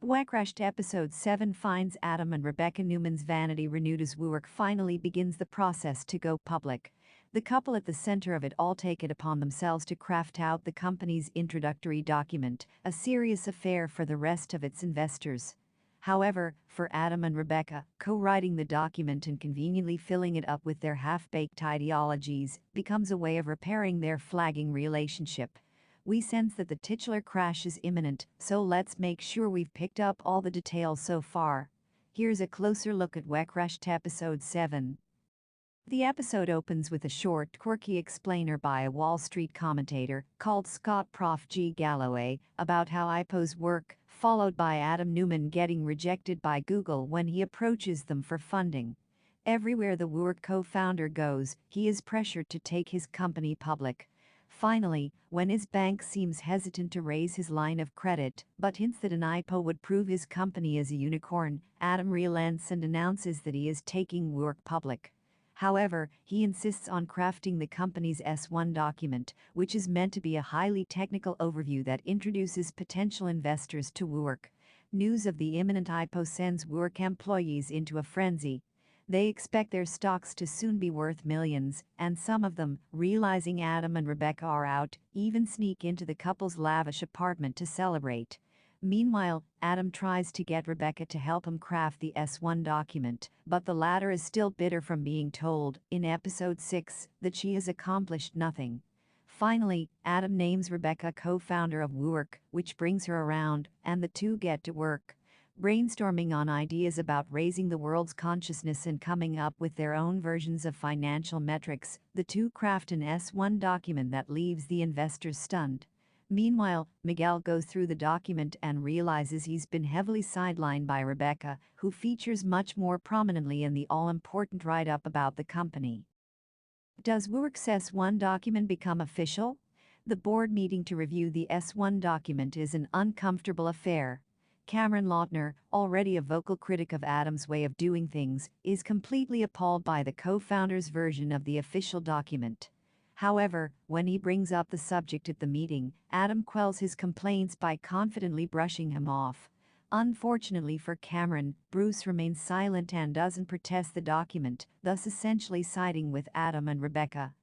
Wecrashed Episode 7 finds Adam and Rebecca Newman's vanity renewed as WeWork finally begins the process to go public. The couple at the center of it all take it upon themselves to craft out the company's introductory document, a serious affair for the rest of its investors. However, for Adam and Rebecca, co-writing the document and conveniently filling it up with their half-baked ideologies becomes a way of repairing their flagging relationship. We sense that the titular crash is imminent, so let's make sure we've picked up all the details so far. Here's a closer look at Wecrashed Episode 7. The episode opens with a short, quirky explainer by a Wall Street commentator called Scott Prof. G. Galloway about how IPOs work, followed by Adam Newman getting rejected by Google when he approaches them for funding. Everywhere the WeWork co-founder goes, he is pressured to take his company public. Finally, when his bank seems hesitant to raise his line of credit but hints that an IPO would prove his company as a unicorn, Adam relents and announces that he is taking WeWork public. However, he insists on crafting the company's S1 document, which is meant to be a highly technical overview that introduces potential investors to WeWork. News of the imminent IPO sends WeWork employees into a frenzy. They expect their stocks to soon be worth millions, and some of them, realizing Adam and Rebecca are out, even sneak into the couple's lavish apartment to celebrate. Meanwhile, Adam tries to get Rebecca to help him craft the S1 document, but the latter is still bitter from being told, in episode 6, that she has accomplished nothing. Finally, Adam names Rebecca co-founder of WeWork, which brings her around, and the two get to work, brainstorming on ideas about raising the world's consciousness and coming up with their own versions of financial metrics. The two craft an S1 document that leaves the investors stunned. Meanwhile, Miguel goes through the document and realizes he's been heavily sidelined by Rebecca, who features much more prominently in the all-important write-up about the company. Does WeWork's S1 document become official? The board meeting to review the S1 document is an uncomfortable affair. Cameron Lautner, already a vocal critic of Adam's way of doing things, is completely appalled by the co-founder's version of the official document. However, when he brings up the subject at the meeting, Adam quells his complaints by confidently brushing him off. Unfortunately for Cameron, Bruce remains silent and doesn't protest the document, thus essentially siding with Adam and Rebecca.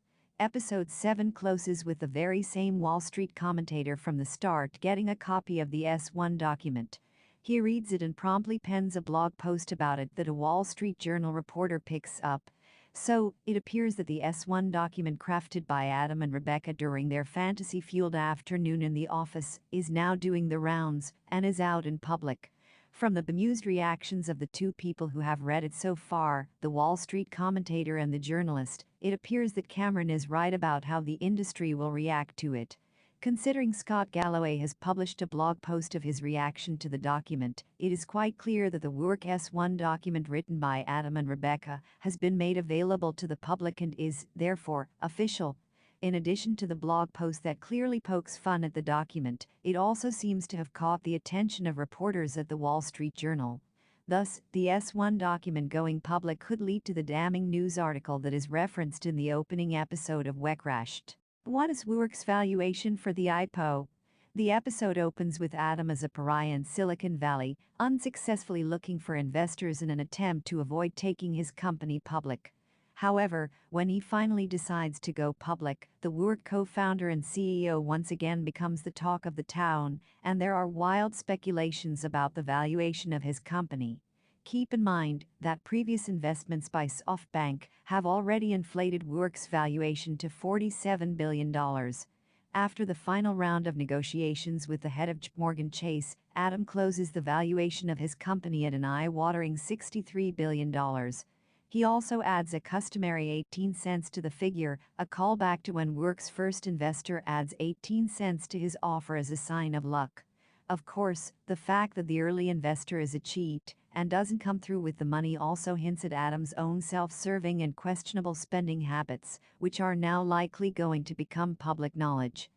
Episode 7 closes with the very same Wall Street commentator from the start getting a copy of the S1 document. He reads it and promptly pens a blog post about it that a Wall Street Journal reporter picks up. So, it appears that the S1 document crafted by Adam and Rebecca during their fantasy-fueled afternoon in the office is now doing the rounds and is out in public. From the bemused reactions of the two people who have read it so far, the Wall Street commentator and the journalist, it appears that Cameron is right about how the industry will react to it. Considering Scott Galloway has published a blog post of his reaction to the document, it is quite clear that the WeWork S1 document written by Adam and Rebecca has been made available to the public and is, therefore, official. In addition to the blog post that clearly pokes fun at the document, it also seems to have caught the attention of reporters at the Wall Street Journal. Thus, the S1 document going public could lead to the damning news article that is referenced in the opening episode of Wecrashed. What is WeWork's valuation for the IPO? The episode opens with Adam as a pariah in Silicon Valley, unsuccessfully looking for investors in an attempt to avoid taking his company public. However, when he finally decides to go public, the WeWork co-founder and CEO once again becomes the talk of the town, and there are wild speculations about the valuation of his company. Keep in mind that previous investments by SoftBank have already inflated WeWork's valuation to $47 billion. After the final round of negotiations with the head of JPMorgan Chase, Adam closes the valuation of his company at an eye-watering $63 billion. He also adds a customary 18 cents to the figure, a callback to when WeWork's first investor adds 18 cents to his offer as a sign of luck. Of course, the fact that the early investor is a cheat and doesn't come through with the money also hints at Adam's own self-serving and questionable spending habits, which are now likely going to become public knowledge.